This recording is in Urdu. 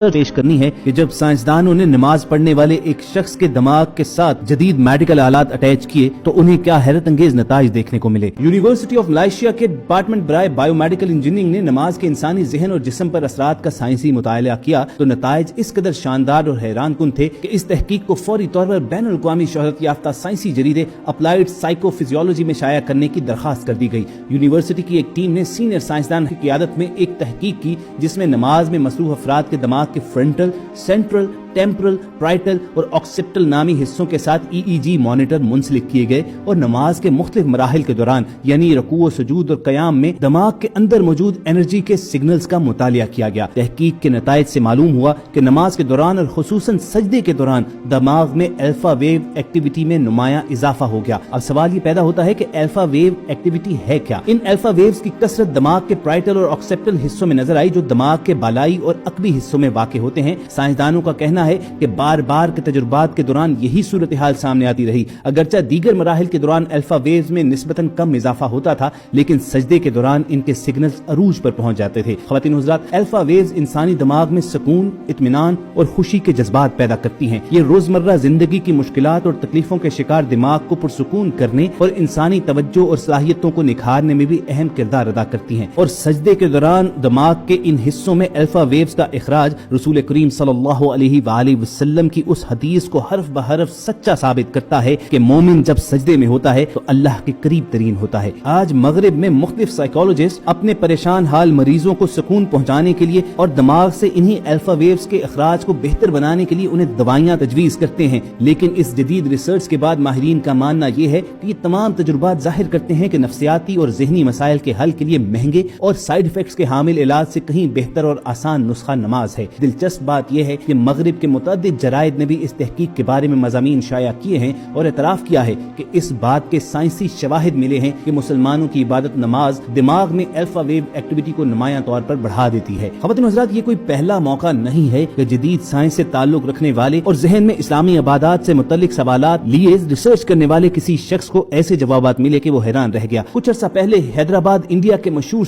پیش کرنی ہے کہ جب سائنسدانوں نے نماز پڑھنے والے ایک شخص کے دماغ کے ساتھ جدید میڈیکل آلات اٹیچ کیے تو انہیں کیا حیرت انگیز نتائج دیکھنے کو ملے۔ یونیورسٹی آف ملائیشیا کے ڈپارٹمنٹ برائے بائیو میڈیکل انجینئرنگ نے نماز کے انسانی ذہن اور جسم پر اثرات کا سائنسی مطالعہ کیا تو نتائج اس قدر شاندار اور حیران کن تھے کہ اس تحقیق کو فوری طور پر بین الاقوامی شہرت یافتہ سائنسی جریدے اپلائیڈ سائیکو فزیولوجی میں شائع کرنے کی درخواست کر دی گئی۔ یونیورسٹی کی ایک ٹیم نے سینئر سائنسدان کی قیادت میں ایک تحقیق کی جس میں نماز میں مصروف افراد کے دماغ کے فرنٹل، سینٹرل، ٹیمپرل، پرائٹل اور آکسیپٹل نامی حصوں کے ساتھ EEG مانیٹر منسلک کیے گئے اور نماز کے مختلف مراحل کے دوران یعنی رکوع و سجود اور قیام میں دماغ کے اندر موجود انرجی کے سگنلز کا مطالعہ کیا گیا۔ تحقیق کے نتائج سے معلوم ہوا کہ نماز کے دوران اور خصوصاً سجدے کے دوران دماغ میں الفا ویو ایکٹیویٹی میں نمایاں اضافہ ہو گیا۔ اب سوال یہ پیدا ہوتا ہے کہ الفا ویو ایکٹیویٹی ہے کیا؟ ان الفا ویوز کی کثرت دماغ کے پرائٹل اور آکسیپٹل حصوں میں نظر آئی جو دماغ کے بالائی اور عقبی حصوں میں واقع ہوتے ہیں۔ سائنسدانوں کا کہنا ہے کہ بار بار کے تجربات کے دوران یہی صورتحال سامنے آتی رہی۔ اگرچہ دیگر مراحل کے دوران الفا ویوز میں نسبتاً کم اضافہ ہوتا تھا لیکن سجدے کے دوران ان کے سگنلز عروج پر پہنچ جاتے تھے۔ خواتین و حضرات، الفا ویوز انسانی دماغ میں سکون، اطمینان اور خوشی کے جذبات پیدا کرتی ہیں۔ یہ روزمرہ زندگی کی مشکلات اور تکلیفوں کے شکار دماغ کو پرسکون کرنے اور انسانی توجہ اور صلاحیتوں کو نکھارنے میں بھی اہم کردار ادا کرتی ہیں، اور سجدے کے دوران دماغ کے ان حصوں میں الفا ویوز کا اخراج رسول کریم صلی اللہ علیہ وآلہ وسلم کی اس حدیث کو حرف بحرف سچا ثابت کرتا ہے کہ مومن جب سجدے میں ہوتا ہے تو اللہ کے قریب ترین ہوتا ہے۔ آج مغرب میں مختلف سائیکالوجسٹ اپنے پریشان حال مریضوں کو سکون پہنچانے کے لیے اور دماغ سے انہی الفا ویوز کے اخراج کو بہتر بنانے کے لیے انہیں دوائیاں تجویز کرتے ہیں، لیکن اس جدید ریسرچ کے بعد ماہرین کا ماننا یہ ہے کہ یہ تمام تجربات ظاہر کرتے ہیں کہ نفسیاتی اور ذہنی مسائل کے حل کے لیے مہنگے اور سائیڈ افیکٹس کے حامل علاج سے کہیں بہتر اور آسان نسخہ نماز ہے۔ دلچسپ بات یہ ہے کہ مغرب کے متعدد جرائد نے بھی اس تحقیق کے بارے میں مضامین شائع کیے ہیں اور اعتراف کیا ہے کہ اس بات کے سائنسی شواہد ملے ہیں کہ مسلمانوں کی عبادت نماز دماغ میں الفا ویو ایکٹیویٹی کو نمایاں طور پر بڑھا دیتی ہے۔ خواتین و حضرات، یہ کوئی پہلا موقع نہیں ہے کہ جدید سائنس سے تعلق رکھنے والے اور ذہن میں اسلامی عبادات سے متعلق سوالات لیے ریسرچ کرنے والے کسی شخص کو ایسے جوابات ملے کہ وہ حیران رہ گیا۔ کچھ عرصہ پہلے حیدرآباد انڈیا کے مشہور